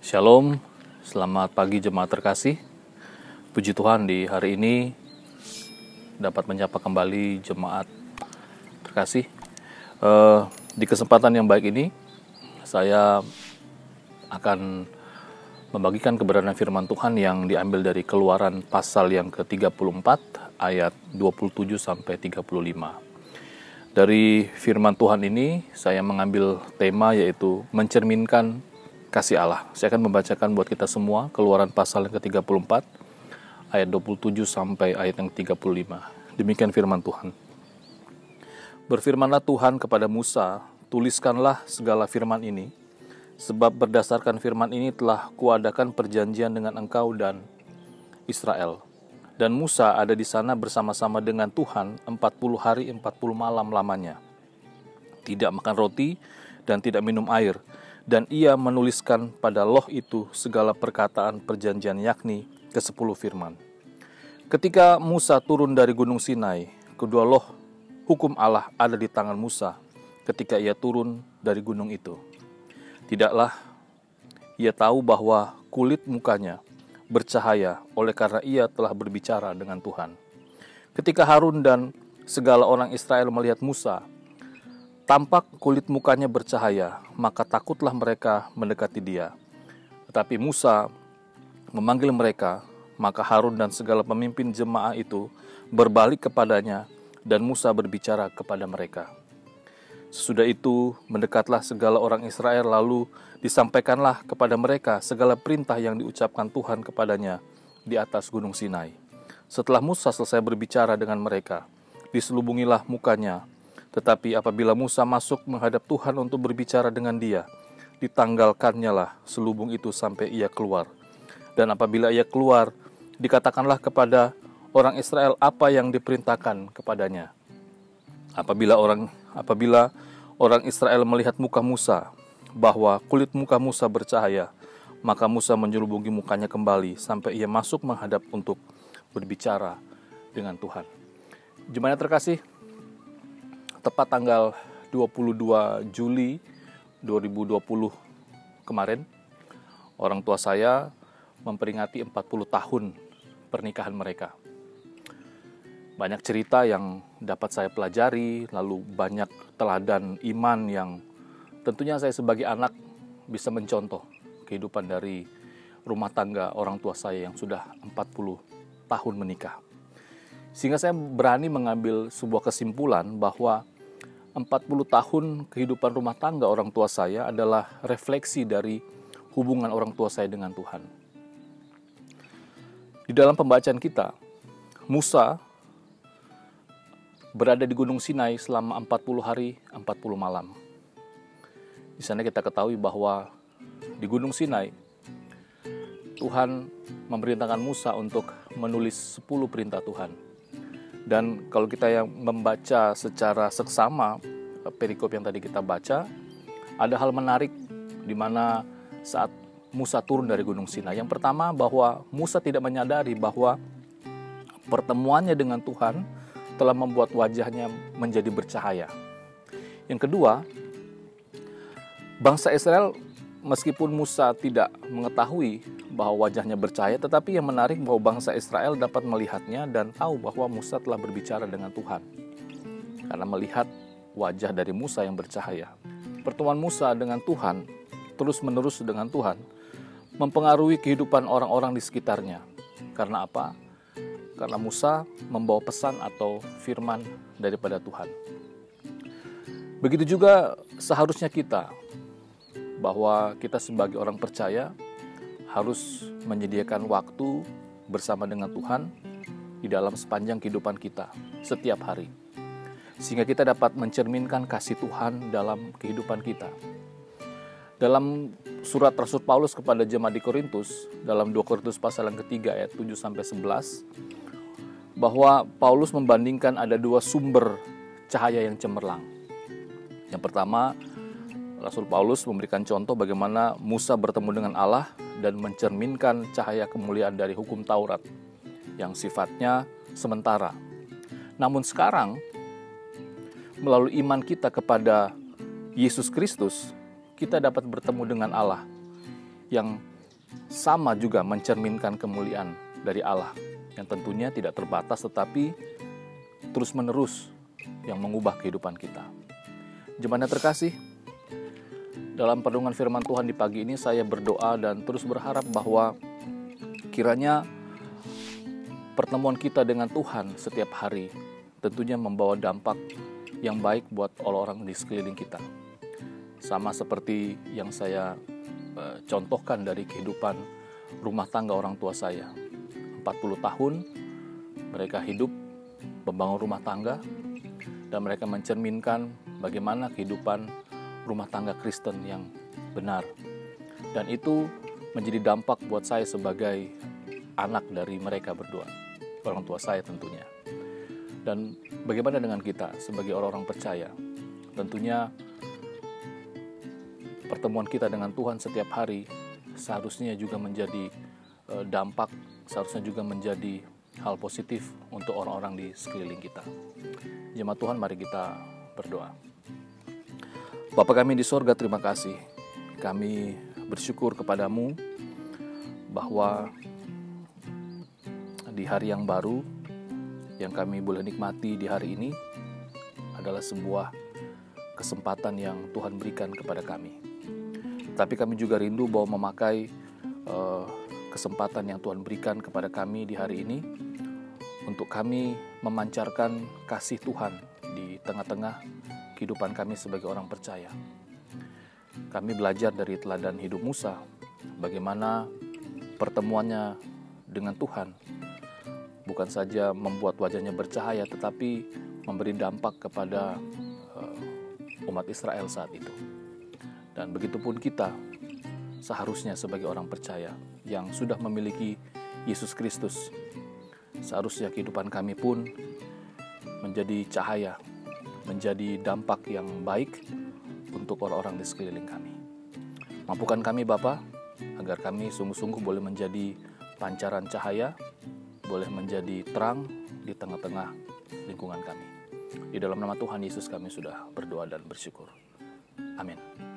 Shalom, selamat pagi jemaat terkasih. Puji Tuhan di hari ini dapat menyapa kembali jemaat terkasih. Di kesempatan yang baik ini, saya akan membagikan kebenaran firman Tuhan yang diambil dari Keluaran pasal yang ke-34 ayat 27 sampai 35. Dari firman Tuhan ini saya mengambil tema yaitu mencerminkan kasih Allah. Saya akan membacakan buat kita semua Keluaran pasal yang ke-34 ayat 27 sampai ayat yang 35. Demikian firman Tuhan. Berfirmanlah Tuhan kepada Musa, tuliskanlah segala firman ini, sebab berdasarkan firman ini telah kuadakan perjanjian dengan engkau dan Israel. Dan Musa ada di sana bersama-sama dengan Tuhan 40 hari 40 malam lamanya. Tidak makan roti dan tidak minum air. Dan ia menuliskan pada loh itu segala perkataan perjanjian, yakni ke-10 firman. Ketika Musa turun dari gunung Sinai, kedua loh hukum Allah ada di tangan Musa ketika ia turun dari gunung itu. Tidaklah ia tahu bahwa kulit mukanya bercahaya oleh karena ia telah berbicara dengan Tuhan. Ketika Harun dan segala orang Israel melihat Musa, tampak kulit mukanya bercahaya, maka takutlah mereka mendekati dia. Tetapi Musa memanggil mereka, maka Harun dan segala pemimpin jemaah itu berbalik kepadanya, dan Musa berbicara kepada mereka. Sesudah itu mendekatlah segala orang Israel, lalu disampaikanlah kepada mereka segala perintah yang diucapkan Tuhan kepadanya di atas gunung Sinai. Setelah Musa selesai berbicara dengan mereka, diselubungilah mukanya. Tetapi apabila Musa masuk menghadap Tuhan untuk berbicara dengan dia, ditanggalkannya lah selubung itu sampai ia keluar. Dan apabila ia keluar, dikatakanlah kepada orang Israel apa yang diperintahkan kepadanya. Apabila orang Israel melihat muka Musa, bahwa kulit muka Musa bercahaya, maka Musa menyelubungi mukanya kembali sampai ia masuk menghadap untuk berbicara dengan Tuhan. Jemaat terkasih, tepat tanggal 22 Juli 2020 kemarin, orang tua saya memperingati 40 tahun pernikahan mereka. Banyak cerita yang dapat saya pelajari, lalu banyak teladan iman yang tentunya saya sebagai anak bisa mencontoh kehidupan dari rumah tangga orang tua saya yang sudah 40 tahun menikah. Sehingga saya berani mengambil sebuah kesimpulan bahwa 40 tahun kehidupan rumah tangga orang tua saya adalah refleksi dari hubungan orang tua saya dengan Tuhan. Di dalam pembacaan kita, Musa berada di Gunung Sinai selama 40 hari, 40 malam. Di sana kita ketahui bahwa di Gunung Sinai, Tuhan memerintahkan Musa untuk menulis 10 perintah Tuhan. Dan kalau kita yang membaca secara seksama perikop yang tadi kita baca, ada hal menarik di mana saat Musa turun dari Gunung Sinai. Yang pertama, bahwa Musa tidak menyadari bahwa pertemuannya dengan Tuhan telah membuat wajahnya menjadi bercahaya. Yang kedua, bangsa Israel meskipun Musa tidak mengetahui bahwa wajahnya bercahaya, tetapi yang menarik bahwa bangsa Israel dapat melihatnya dan tahu bahwa Musa telah berbicara dengan Tuhan. Karena melihat wajah dari Musa yang bercahaya. Pertemuan Musa dengan Tuhan, terus-menerus dengan Tuhan, mempengaruhi kehidupan orang-orang di sekitarnya. Karena apa? Karena Musa membawa pesan atau firman daripada Tuhan. Begitu juga seharusnya kita, bahwa kita sebagai orang percaya harus menyediakan waktu bersama dengan Tuhan di dalam sepanjang kehidupan kita setiap hari. Sehingga kita dapat mencerminkan kasih Tuhan dalam kehidupan kita. Dalam surat Rasul Paulus kepada jemaat di Korintus, dalam 2 Korintus pasal yang ketiga ayat 7-11, bahwa Paulus membandingkan ada 2 sumber cahaya yang cemerlang. Yang pertama, Rasul Paulus memberikan contoh bagaimana Musa bertemu dengan Allah dan mencerminkan cahaya kemuliaan dari hukum Taurat yang sifatnya sementara. Namun sekarang, melalui iman kita kepada Yesus Kristus, kita dapat bertemu dengan Allah yang sama juga mencerminkan kemuliaan dari Allah yang tentunya tidak terbatas tetapi terus-menerus yang mengubah kehidupan kita. Jemaat terkasih, dalam perenungan firman Tuhan di pagi ini saya berdoa dan terus berharap bahwa kiranya pertemuan kita dengan Tuhan setiap hari tentunya membawa dampak yang baik buat orang-orang di sekeliling kita. Sama seperti yang saya contohkan dari kehidupan rumah tangga orang tua saya. 40 tahun mereka hidup membangun rumah tangga dan mereka mencerminkan bagaimana kehidupan rumah tangga Kristen yang benar. Dan itu menjadi dampak buat saya sebagai anak dari mereka berdua, orang tua saya tentunya. Dan bagaimana dengan kita sebagai orang-orang percaya? Tentunya pertemuan kita dengan Tuhan setiap hari seharusnya juga menjadi dampak, seharusnya juga menjadi hal positif untuk orang-orang di sekeliling kita. Jemaat Tuhan, mari kita berdoa. Bapa kami di sorga, terima kasih. Kami bersyukur kepadamu bahwa di hari yang baru yang kami boleh nikmati di hari ini adalah sebuah kesempatan yang Tuhan berikan kepada kami. Tapi kami juga rindu bahwa memakai kesempatan yang Tuhan berikan kepada kami di hari ini untuk kami memancarkan kasih Tuhan di tengah-tengah kehidupan kami sebagai orang percaya. Kami belajar dari teladan hidup Musa, bagaimana pertemuannya dengan Tuhan bukan saja membuat wajahnya bercahaya, tetapi memberi dampak kepada umat Israel saat itu. Dan begitupun kita seharusnya sebagai orang percaya yang sudah memiliki Yesus Kristus. Seharusnya kehidupan kami pun menjadi cahaya, menjadi dampak yang baik untuk orang-orang di sekeliling kami. Mampukan kami Bapa, agar kami sungguh-sungguh boleh menjadi pancaran cahaya, boleh menjadi terang di tengah-tengah lingkungan kami. Di dalam nama Tuhan Yesus kami sudah berdoa dan bersyukur. Amin.